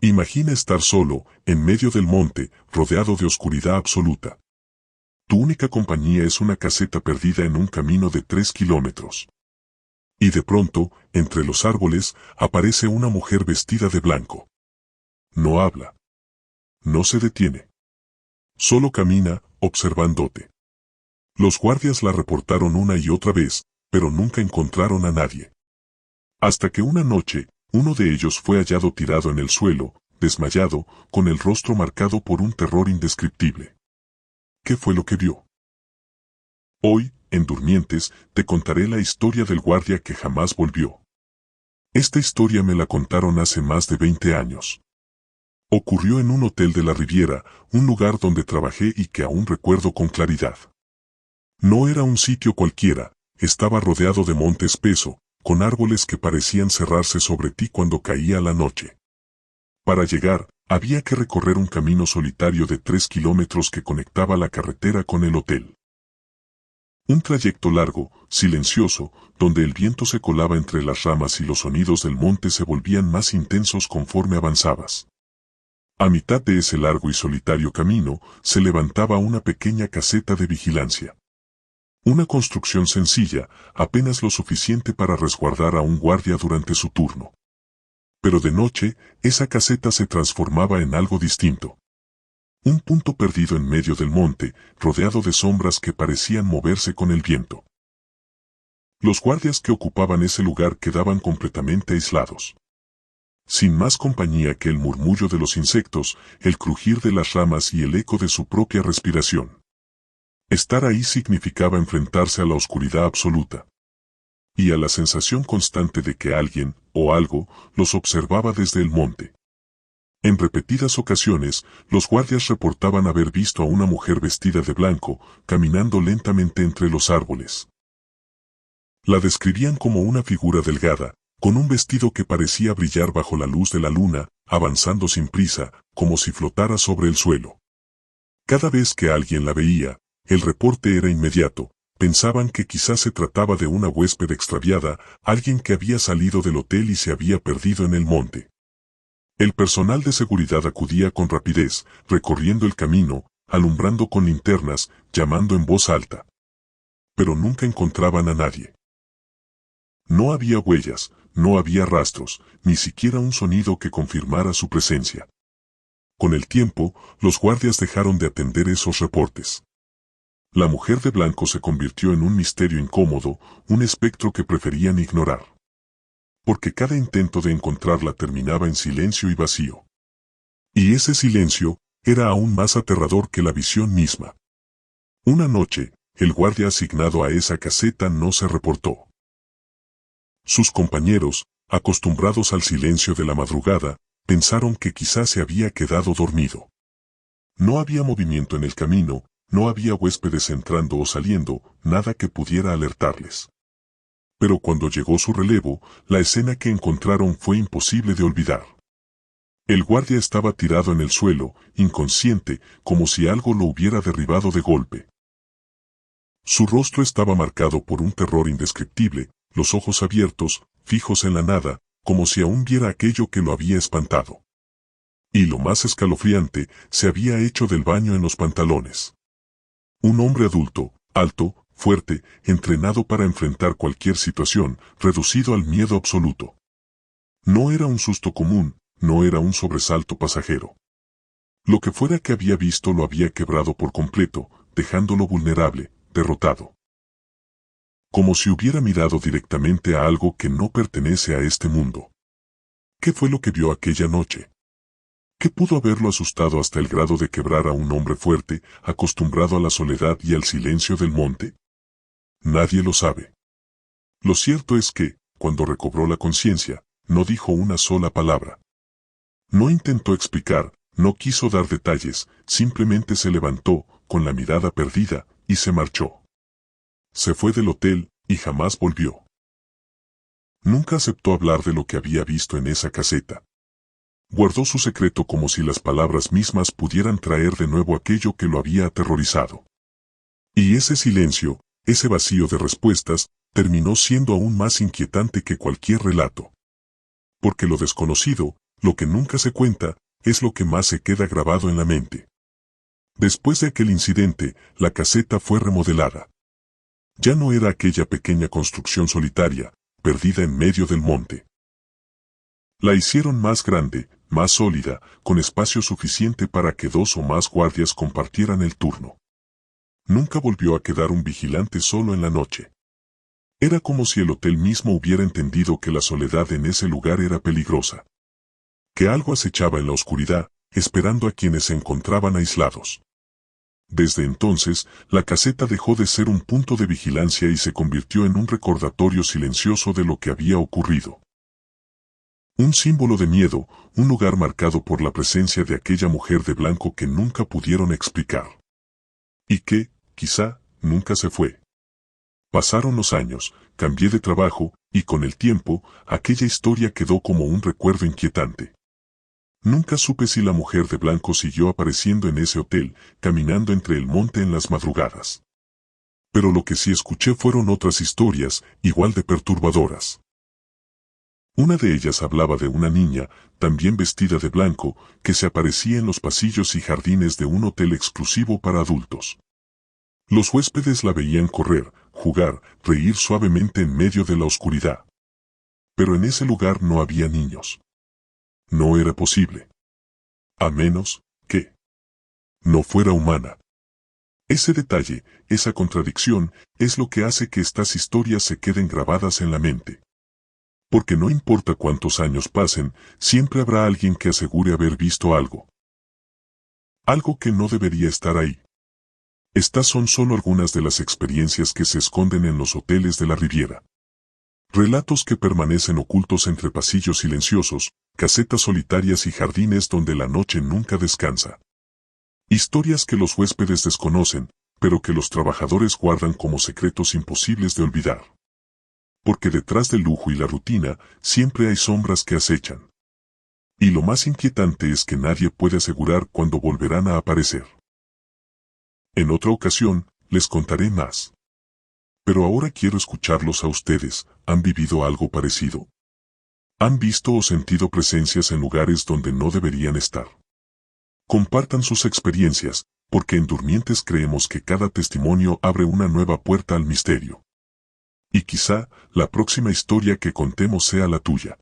Imagina estar solo, en medio del monte, rodeado de oscuridad absoluta. Tu única compañía es una caseta perdida en un camino de 3 kilómetros. Y de pronto, entre los árboles, aparece una mujer vestida de blanco. No habla. No se detiene. Solo camina, observándote. Los guardias la reportaron una y otra vez, pero nunca encontraron a nadie. Hasta que una noche, uno de ellos fue hallado tirado en el suelo, desmayado, con el rostro marcado por un terror indescriptible. ¿Qué fue lo que vio? Hoy, en Durmientes, te contaré la historia del guardia que jamás volvió. Esta historia me la contaron hace más de 20 años. Ocurrió en un hotel de la Riviera, un lugar donde trabajé y que aún recuerdo con claridad. No era un sitio cualquiera, estaba rodeado de monte espeso, con árboles que parecían cerrarse sobre ti cuando caía la noche. Para llegar, había que recorrer un camino solitario de 3 kilómetros que conectaba la carretera con el hotel. Un trayecto largo, silencioso, donde el viento se colaba entre las ramas y los sonidos del monte se volvían más intensos conforme avanzabas. A mitad de ese largo y solitario camino, se levantaba una pequeña caseta de vigilancia. Una construcción sencilla, apenas lo suficiente para resguardar a un guardia durante su turno. Pero de noche, esa caseta se transformaba en algo distinto. Un punto perdido en medio del monte, rodeado de sombras que parecían moverse con el viento. Los guardias que ocupaban ese lugar quedaban completamente aislados. Sin más compañía que el murmullo de los insectos, el crujir de las ramas y el eco de su propia respiración. Estar ahí significaba enfrentarse a la oscuridad absoluta. Y a la sensación constante de que alguien, o algo, los observaba desde el monte. En repetidas ocasiones, los guardias reportaban haber visto a una mujer vestida de blanco, caminando lentamente entre los árboles. La describían como una figura delgada, con un vestido que parecía brillar bajo la luz de la luna, avanzando sin prisa, como si flotara sobre el suelo. Cada vez que alguien la veía, el reporte era inmediato. Pensaban que quizás se trataba de una huésped extraviada, alguien que había salido del hotel y se había perdido en el monte. El personal de seguridad acudía con rapidez, recorriendo el camino, alumbrando con linternas, llamando en voz alta. Pero nunca encontraban a nadie. No había huellas, no había rastros, ni siquiera un sonido que confirmara su presencia. Con el tiempo, los guardias dejaron de atender esos reportes. La mujer de blanco se convirtió en un misterio incómodo, un espectro que preferían ignorar. Porque cada intento de encontrarla terminaba en silencio y vacío. Y ese silencio era aún más aterrador que la visión misma. Una noche, el guardia asignado a esa caseta no se reportó. Sus compañeros, acostumbrados al silencio de la madrugada, pensaron que quizás se había quedado dormido. No había movimiento en el camino, no había huéspedes entrando o saliendo, nada que pudiera alertarles. Pero cuando llegó su relevo, la escena que encontraron fue imposible de olvidar. El guardia estaba tirado en el suelo, inconsciente, como si algo lo hubiera derribado de golpe. Su rostro estaba marcado por un terror indescriptible, los ojos abiertos, fijos en la nada, como si aún viera aquello que lo había espantado. Y lo más escalofriante, se había hecho del baño en los pantalones. Un hombre adulto, alto, fuerte, entrenado para enfrentar cualquier situación, reducido al miedo absoluto. No era un susto común, no era un sobresalto pasajero. Lo que fuera que había visto lo había quebrado por completo, dejándolo vulnerable, derrotado. Como si hubiera mirado directamente a algo que no pertenece a este mundo. ¿Qué fue lo que vio aquella noche? ¿Qué pudo haberlo asustado hasta el grado de quebrar a un hombre fuerte, acostumbrado a la soledad y al silencio del monte? Nadie lo sabe. Lo cierto es que, cuando recobró la conciencia, no dijo una sola palabra. No intentó explicar, no quiso dar detalles, simplemente se levantó, con la mirada perdida, y se marchó. Se fue del hotel, y jamás volvió. Nunca aceptó hablar de lo que había visto en esa caseta. Guardó su secreto como si las palabras mismas pudieran traer de nuevo aquello que lo había aterrorizado. Y ese silencio, ese vacío de respuestas, terminó siendo aún más inquietante que cualquier relato. Porque lo desconocido, lo que nunca se cuenta, es lo que más se queda grabado en la mente. Después de aquel incidente, la caseta fue remodelada. Ya no era aquella pequeña construcción solitaria, perdida en medio del monte. La hicieron más grande, más sólida, con espacio suficiente para que 2 o más guardias compartieran el turno. Nunca volvió a quedar un vigilante solo en la noche. Era como si el hotel mismo hubiera entendido que la soledad en ese lugar era peligrosa. Que algo acechaba en la oscuridad, esperando a quienes se encontraban aislados. Desde entonces, la caseta dejó de ser un punto de vigilancia y se convirtió en un recordatorio silencioso de lo que había ocurrido. Un símbolo de miedo, un lugar marcado por la presencia de aquella mujer de blanco que nunca pudieron explicar. Y que, quizá, nunca se fue. Pasaron los años, cambié de trabajo, y con el tiempo, aquella historia quedó como un recuerdo inquietante. Nunca supe si la mujer de blanco siguió apareciendo en ese hotel, caminando entre el monte en las madrugadas. Pero lo que sí escuché fueron otras historias, igual de perturbadoras. Una de ellas hablaba de una niña, también vestida de blanco, que se aparecía en los pasillos y jardines de un hotel exclusivo para adultos. Los huéspedes la veían correr, jugar, reír suavemente en medio de la oscuridad. Pero en ese lugar no había niños. No era posible. A menos que no fuera humana. Ese detalle, esa contradicción, es lo que hace que estas historias se queden grabadas en la mente. Porque no importa cuántos años pasen, siempre habrá alguien que asegure haber visto algo. Algo que no debería estar ahí. Estas son solo algunas de las experiencias que se esconden en los hoteles de la Riviera. Relatos que permanecen ocultos entre pasillos silenciosos, casetas solitarias y jardines donde la noche nunca descansa. Historias que los huéspedes desconocen, pero que los trabajadores guardan como secretos imposibles de olvidar. Porque detrás del lujo y la rutina, siempre hay sombras que acechan. Y lo más inquietante es que nadie puede asegurar cuándo volverán a aparecer. En otra ocasión, les contaré más. Pero ahora quiero escucharlos a ustedes. ¿Han vivido algo parecido? ¿Han visto o sentido presencias en lugares donde no deberían estar? Compartan sus experiencias, porque en Durmientes creemos que cada testimonio abre una nueva puerta al misterio. Y quizá, la próxima historia que contemos sea la tuya.